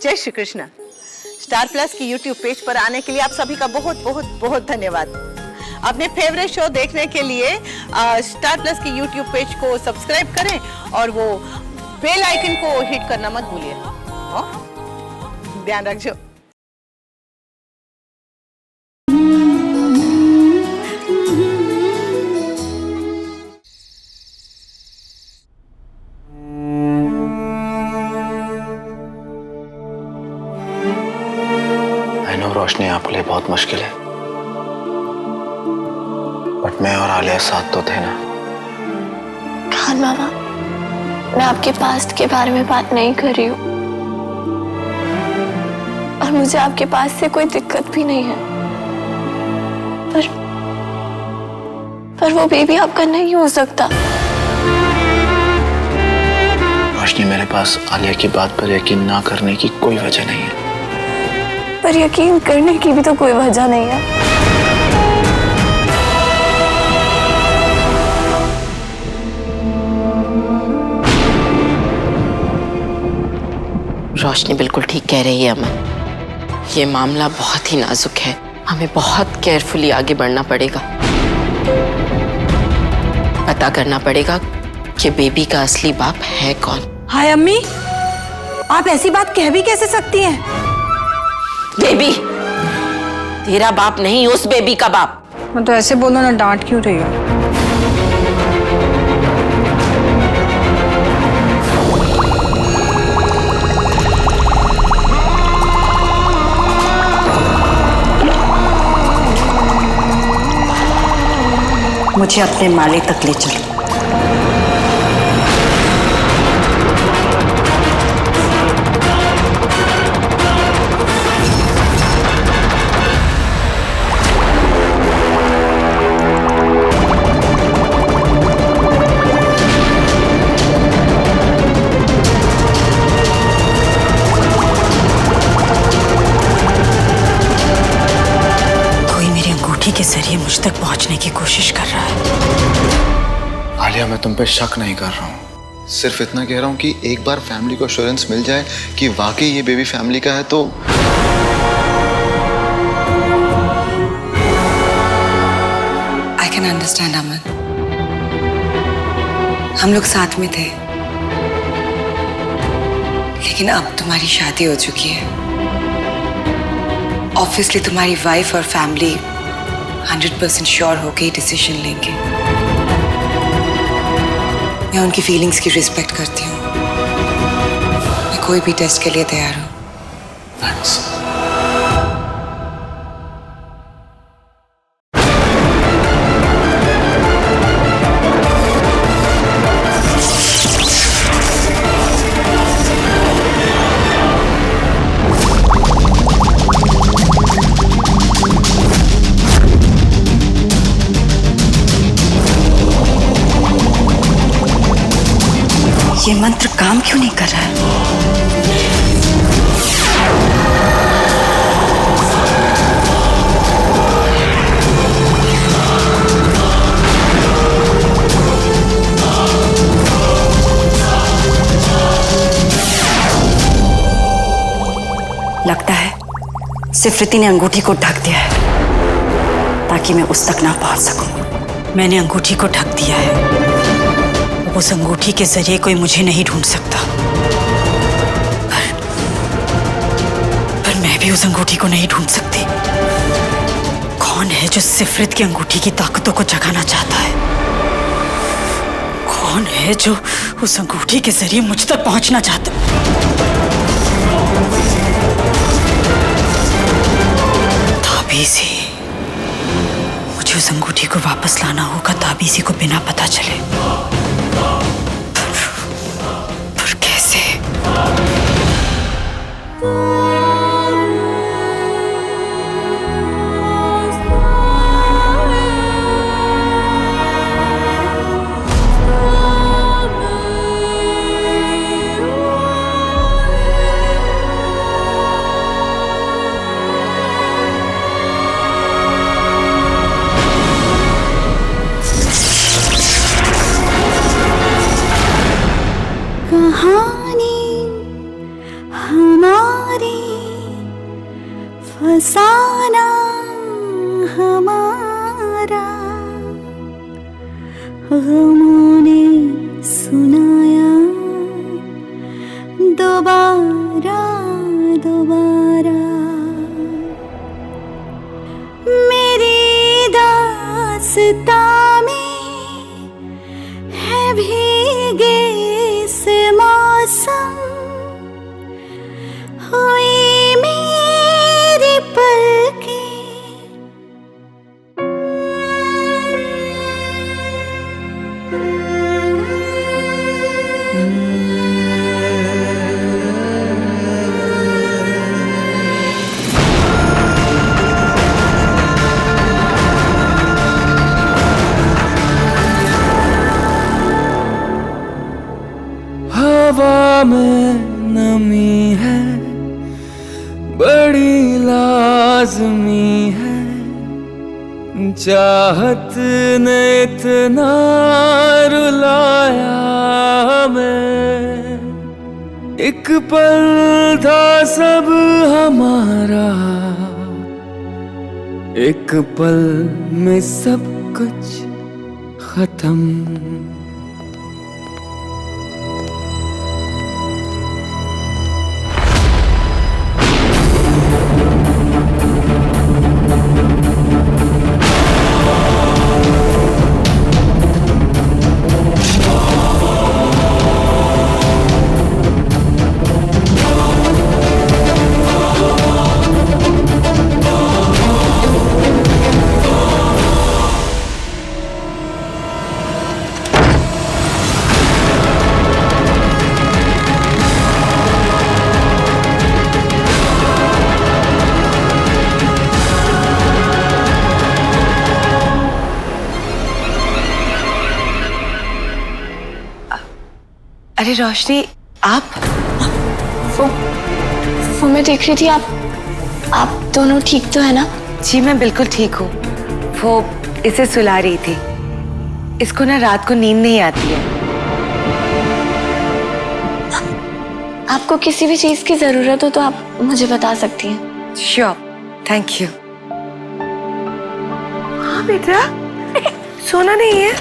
जय Shri Krishna. Star plus की YouTube page पर आने के लिए आप सभी का बहुत बहुत बहुत धन्यवाद। अपने फेवरेट शो देखने के लिए स्टार प्लस की यूट्यूब पेज को सब्सक्राइब करें और वो बेल आइकन को हिट करना मत भूलिए। ध्यान रखिए। रोशनी आपके लिए बहुत मुश्किल है, बट मैं और आलिया साथ तो थे ना। खान मामा, मैं आपके पास्ट के बारे में बात नहीं कर रही हूँ और मुझे आपके पास से कोई दिक्कत भी नहीं है, पर वो बेबी आपका नहीं हो सकता। रोशनी, मेरे पास आलिया की बात पर यकीन ना करने की कोई वजह नहीं है। पर यकीन करने की भी तो कोई वजह नहीं है। रोशनी बिल्कुल ठीक कह रही है अमन। ये मामला बहुत ही नाजुक है, हमें बहुत केयरफुली आगे बढ़ना पड़ेगा। पता करना पड़ेगा कि बेबी का असली बाप है कौन। हाय अम्मी, आप ऐसी बात कह भी कैसे सकती हैं? बेबी तेरा बाप नहीं, उस बेबी का बाप। मैं तो ऐसे बोलो ना, डांट क्यों रही हो? मुझे अपने माले तक ले चलो। के जरिए मुझ तक पहुंचने की कोशिश कर रहा है। आलिया, मैं तुम पे शक नहीं कर रहा हूँ, सिर्फ इतना कह रहा हूँ कि एक बार फैमिली को एश्योरेंस मिल जाए कि वाकई ये बेबी फैमिली का है तो। आई कैन अंडरस्टैंड अमन, हम लोग साथ में थे, लेकिन अब तुम्हारी शादी हो चुकी है। ऑब्वियसली तुम्हारी वाइफ और फैमिली 100% श्योर होके ही डिसीजन लेंगे। मैं उनकी फीलिंग्स की रिस्पेक्ट करती हूँ। मैं कोई भी टेस्ट के लिए तैयार हूँ। थैंक्स। ये मंत्र काम क्यों नहीं कर रहा है? लगता है सिफरती ने अंगूठी को ढक दिया है ताकि मैं उस तक ना पहुंच सकूं। मैंने अंगूठी को ढक दिया है। उस अंगूठी के जरिए कोई मुझे नहीं ढूंढ सकता, पर मैं भी उस अंगूठी को नहीं ढूंढ सकती। कौन है जो सिफरत की अंगूठी की ताकतों को जगाना चाहता है? कौन है जो उस अंगूठी के जरिए मुझ तक पहुंचना चाहता है? ताबीज़ी, मुझे उस अंगूठी को वापस लाना होगा, ताबीज़ी को बिना पता चले। फसाना हमारा गमों ने सुनाया दोबारा दोबारा। मेरी दास्तां में है भीगे से मौसम, हुई मेरी पलकें हवा में नमी है, बड़ी लाज़मी है, चाहत ने इतना रुलाया हमें। एक पल था सब हमारा, एक पल में सब कुछ खत्म। अरे रोशनी, आप वो मैं देख रही थी, आप दोनों ठीक तो है ना? जी मैं बिल्कुल ठीक हूँ। वो इसे सुला रही थी। इसको ना रात को नींद नहीं आती है। आपको किसी भी चीज की जरूरत हो तो आप मुझे बता सकती हैं। Sure, thank you. हाँ बेटा, सोना नहीं है?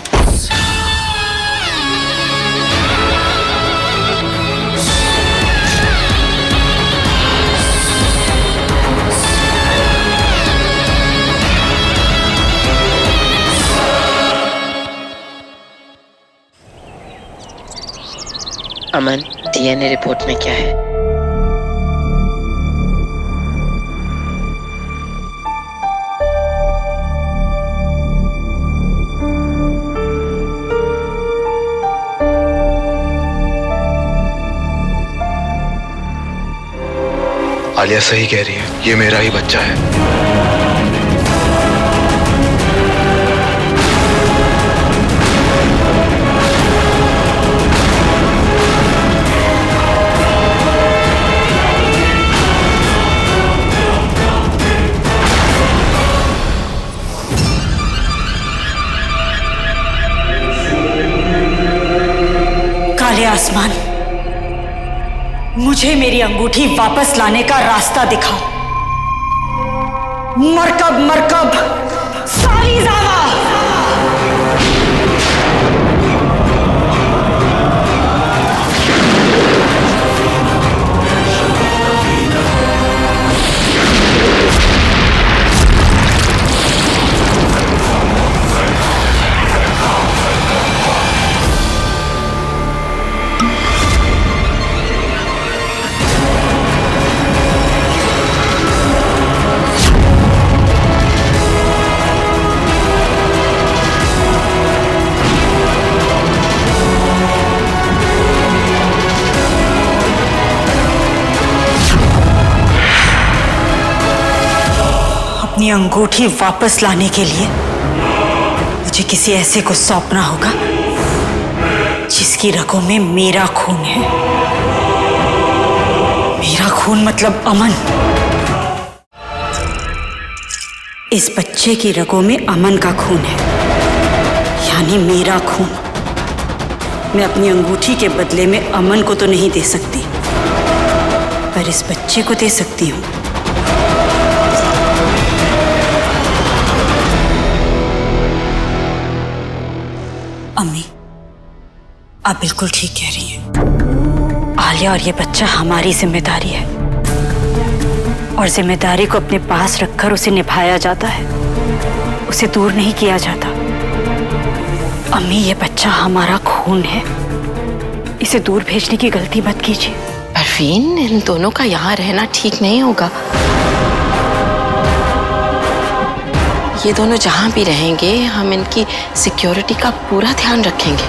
अमन, डीएनए रिपोर्ट में क्या है? आलिया सही कह रही है, ये मेरा ही बच्चा है। काले आसमान, मुझे मेरी अंगूठी वापस लाने का रास्ता दिखाओ। मरकब मरकब साली ज़ावा। अपनी अंगूठी वापस लाने के लिए मुझे किसी ऐसे को सौंपना होगा जिसकी रगों में मेरा खून है। मेरा खून मतलब अमन। इस बच्चे की रगों में अमन का खून है, यानी मेरा खून। मैं अपनी अंगूठी के बदले में अमन को तो नहीं दे सकती, पर इस बच्चे को दे सकती हूँ। अम्मी, आप बिल्कुल ठीक कह रही हैं। आलिया और ये बच्चा हमारी जिम्मेदारी है और जिम्मेदारी को अपने पास रखकर उसे निभाया जाता है, उसे दूर नहीं किया जाता। अम्मी, ये बच्चा हमारा खून है, इसे दूर भेजने की गलती मत कीजिए। परवीन, इन दोनों का यहाँ रहना ठीक नहीं होगा। ये दोनों जहाँ भी रहेंगे हम इनकी सिक्योरिटी का पूरा ध्यान रखेंगे।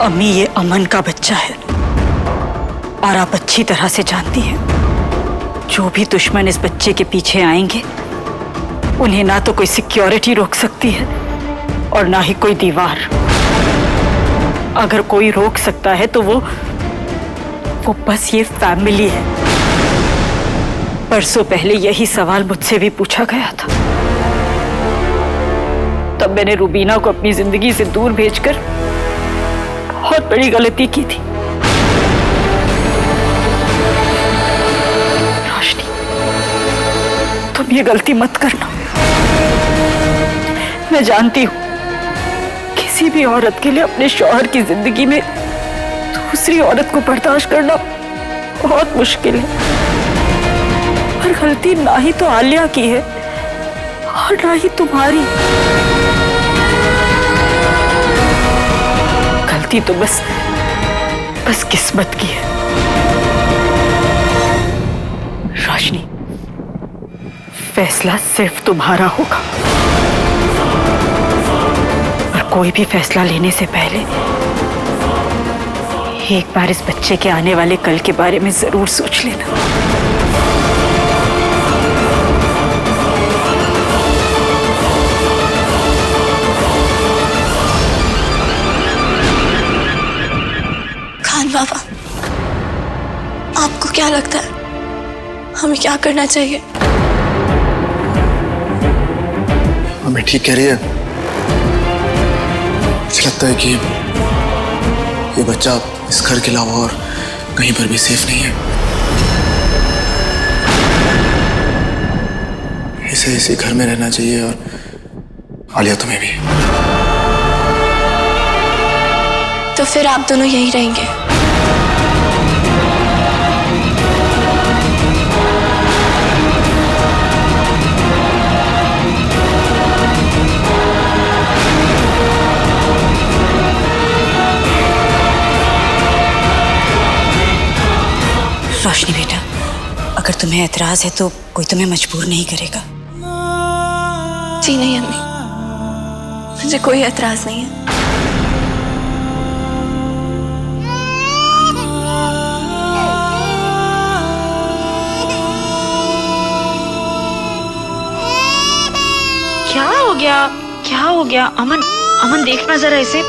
अम्मी, ये अमन का बच्चा है और आप अच्छी तरह से जानती हैं जो भी दुश्मन इस बच्चे के पीछे आएंगे उन्हें ना तो कोई सिक्योरिटी रोक सकती है और ना ही कोई दीवार। अगर कोई रोक सकता है तो वो बस ये फैमिली है। परसों पहले यही सवाल मुझसे भी पूछा गया था। तब मैंने रूबीना को अपनी जिंदगी से दूर भेजकर बहुत बड़ी गलती की थी। रोशनी, तुम ये गलती मत करना। मैं जानती हूं किसी भी औरत के लिए अपने शौहर की जिंदगी में दूसरी औरत को बर्दाश्त करना बहुत मुश्किल है, पर गलती ना ही तो आलिया की है और ना ही तुम्हारी। गलती तो बस किस्मत की है। रोशनी, फैसला सिर्फ तुम्हारा होगा और कोई भी फैसला लेने से पहले एक बार इस बच्चे के आने वाले कल के बारे में जरूर सोच लेना। खान बाबा, आपको क्या लगता है हमें क्या करना चाहिए? हमें ठीक कह रही है। मुझे लगता है कि ये बच्चा इस घर के अलावा और कहीं पर भी सेफ नहीं है। इसे इसी घर में रहना चाहिए और आलिया तुम्हें भी। तो फिर आप दोनों यहीं रहेंगे? रोशनी बेटा, अगर तुम्हें एतराज है तो कोई तुम्हें मजबूर नहीं करेगा। जी नहीं अम्मी, मुझे कोई एतराज नहीं है। क्या हो गया? क्या हो गया? अमन, अमन देखना जरा इसे।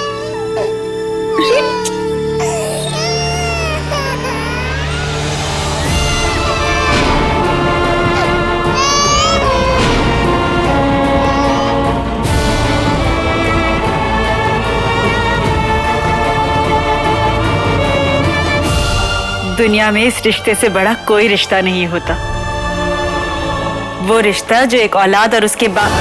दुनिया में इस रिश्ते से बड़ा कोई रिश्ता नहीं होता। वो रिश्ता जो एक औलाद और उसके बाद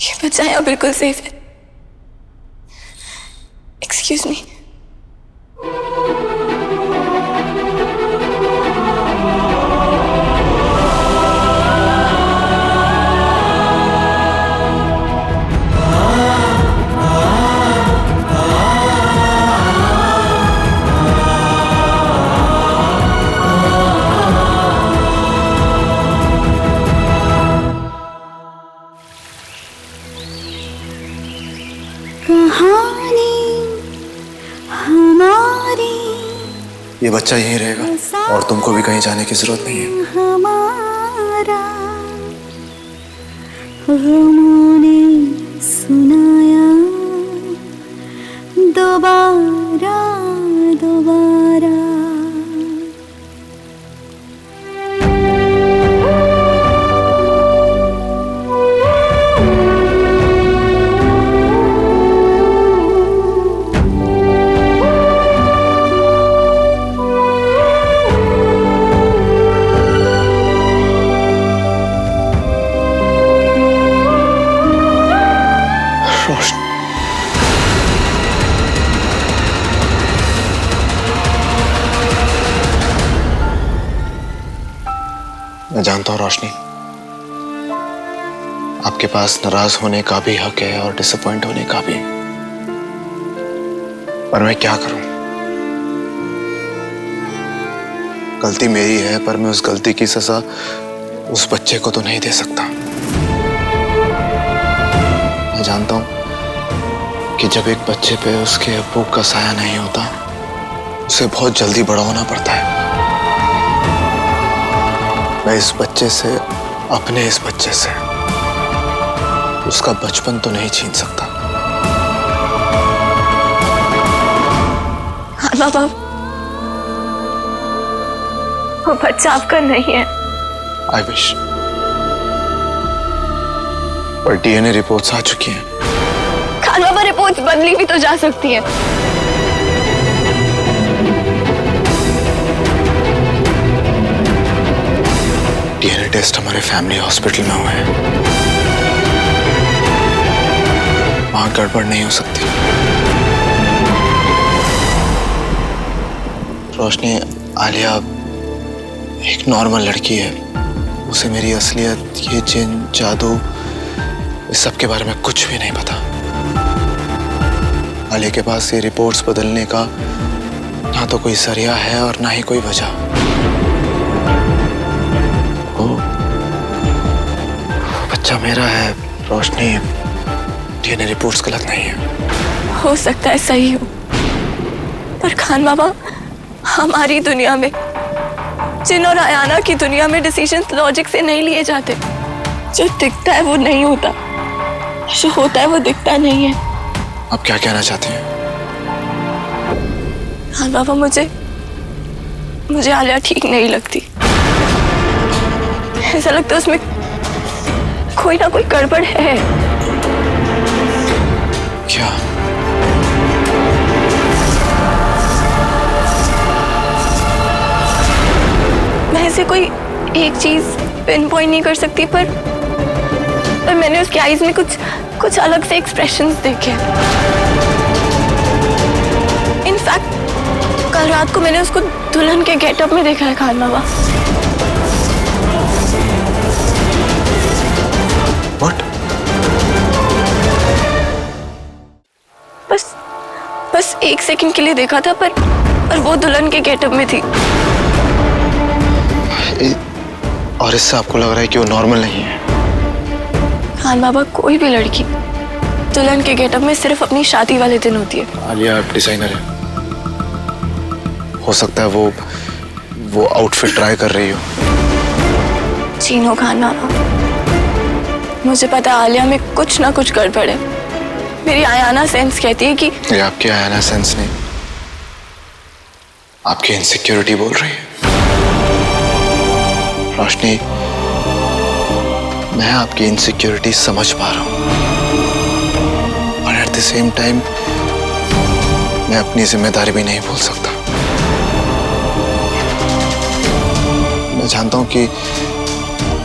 ये बच्चा यहाँ बिल्कुल सेफ है। Excuse me. ये बच्चा यहीं रहेगा और तुमको भी कहीं जाने की जरूरत नहीं है। हमारा गमों ने सुनाया दोबारा दोबारा। मैं जानता हूं रोशनी, आपके पास नाराज होने का भी हक है और डिसअपॉइंट होने का भी, पर मैं क्या करूं? गलती मेरी है, पर मैं उस गलती की सजा उस बच्चे को तो नहीं दे सकता। मैं जानता हूं कि जब एक बच्चे पे उसके अब्बू का साया नहीं होता, उसे बहुत जल्दी बड़ा होना पड़ता है। मैं इस बच्चे से, अपने इस बच्चे से उसका बचपन तो नहीं छीन सकता। हाँ बाबा, वो बच्चा आपका नहीं है। आई विश, पर डीएनए रिपोर्ट्स आ चुकी हैं। खान बाबा, रिपोर्ट्स बदली भी तो जा सकती है। डीएनए टेस्ट हमारे फैमिली हॉस्पिटल में हुए हैं, वहां गड़बड़ नहीं हो सकती। रोशनी, आलिया एक नॉर्मल लड़की है, उसे मेरी असलियत, ये जिन, जादू, इस सब के बारे में कुछ भी नहीं पता। आलिया के पास ये रिपोर्ट्स बदलने का ना तो कोई जरिया है और ना ही कोई वजह। वो बच्चा मेरा है रोशनी, डीएनए रिपोर्ट्स गलत नहीं है। हो सकता है सही हो, पर खान बाबा, हमारी दुनिया में, जिन और आयाना की दुनिया में डिसीजंस लॉजिक से नहीं लिए जाते। जो दिखता है वो नहीं होता, जो होता है वो दिखता नहीं है। आप क्या कहना चाहते हैं? खान बाबा, मुझे आलिया ठीक नहीं लगती। ऐसा लगता है उसमें कोई ना कोई गड़बड़ है। क्या? मैं इसे कोई एक चीज पिन पॉइंट नहीं कर सकती, पर मैंने उसकी आईज में कुछ अलग से एक्सप्रेशंस देखे। इनफैक्ट कल रात को मैंने उसको दुल्हन के गेटअप में देखा है खान बाबा। What? बस 1 सेकंड के लिए देखा था, पर वो दुल्हन के गेटअप में थी। और इससे आपको लग रहा है कि वो नॉर्मल नहीं है? खान बाबा, कोई भी लड़की दुल्हन के गेटअप में सिर्फ अपनी शादी वाले दिन होती है। आलिया डिजाइनर है, हो सकता है वो आउटफिट ट्राई कर रही हो। चीनो खान बाबा, मुझे पता है आलिया में कुछ ना कुछ गड़बड़ है। मेरी आयाना सेंस कहती है कि ये आपकी आयाना सेंस नहीं, आपकी इनसिक्योरिटी बोल रही है। रोशनी, मैं आपकी इनसिक्योरिटी समझ पा रहा हूं, और एट द सेम टाइम मैं अपनी जिम्मेदारी भी नहीं भूल सकता। मैं जानता हूं कि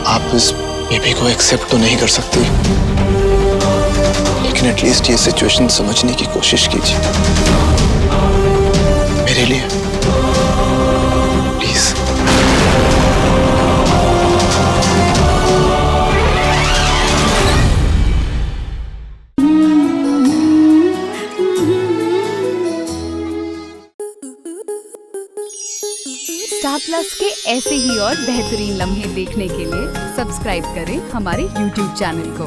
आप इस बेबी को एक्सेप्ट तो नहीं कर सकती, लेकिन एटलीस्ट ये सिचुएशन समझने की कोशिश कीजिए मेरे लिए, प्लीज। स्टार प्लस के ऐसे ही और बेहतरीन लम्हे देखने के लिए सब्सक्राइब करें हमारे YouTube चैनल को।